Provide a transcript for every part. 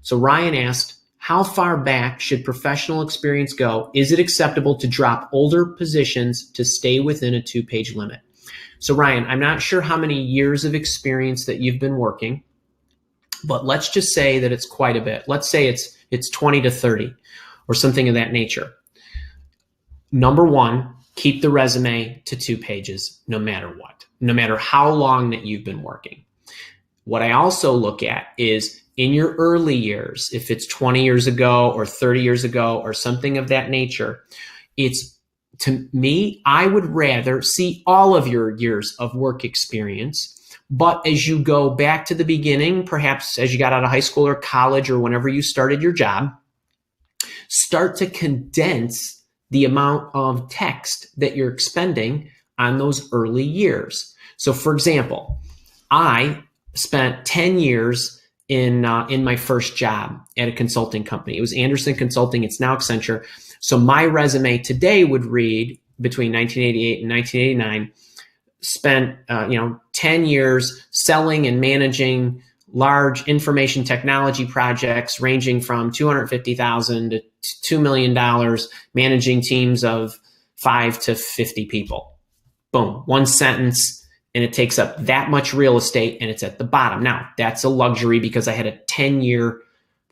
So Ryan asked, how far back should professional experience go? Is it acceptable to drop older positions to stay within a 2-page limit? So Ryan, I'm not sure how many years of experience that you've been working, but let's just say that it's quite a bit. Let's say it's 20 to 30 or something of that nature. Number one, keep the resume to 2 pages no matter what, no matter how long that you've been working. What I also look at is in your early years, if it's 20 years ago or 30 years ago or something of that nature, to me, I would rather see all of your years of work experience. But as you go back to the beginning, perhaps as you got out of high school or college or whenever you started your job, start to condense the amount of text that you're expending on those early years. So for example, I spent 10 years in my first job at a consulting company. It was Anderson Consulting. It's now Accenture. So my resume today would read between 1988 and 1989, spent 10 years selling and managing large information technology projects ranging from $250,000 to $2 million, managing teams of 5 to 50 people. Boom, one sentence, and it takes up that much real estate, and it's at the bottom. Now, that's a luxury because I had a 10-year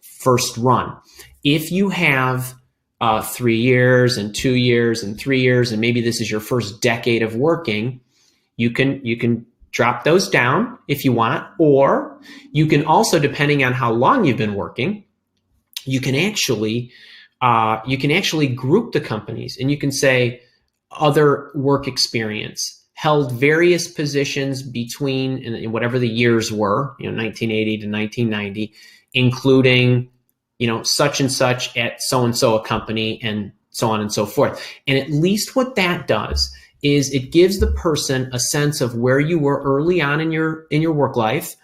first run. If you have 3 years and 2 years and 3 years, and maybe this is your first decade of working, you can drop those down if you want, or you can also, depending on how long you've been working, you can actually group the companies, and you can say other work experience, held various positions between in whatever the years were, 1980 to 1990, including such and such at so and so a company, and so on and so forth. And at least what that does is it gives the person a sense of where you were early on in your work life.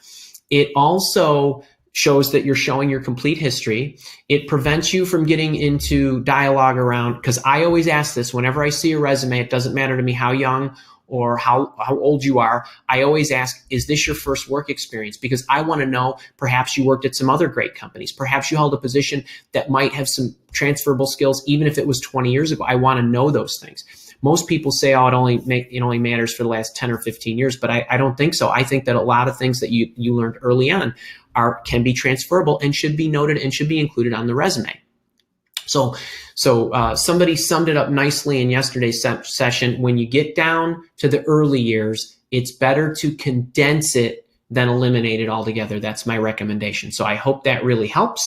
It also shows that you're showing your complete history. It prevents you from getting into dialogue around, because I always ask this whenever I see a resume. It doesn't matter to me how young or how old you are. I always ask, is this your first work experience? Because I want to know, perhaps you worked at some other great companies. Perhaps you held a position that might have some transferable skills, even if it was 20 years ago. I want to know those things. Most people say, oh, it only matters for the last 10 or 15 years, but I don't think so. I think that a lot of things that you learned early on can be transferable and should be noted and should be included on the resume. So somebody summed it up nicely in yesterday's session. When you get down to the early years, it's better to condense it than eliminate it altogether. That's my recommendation. So I hope that really helps.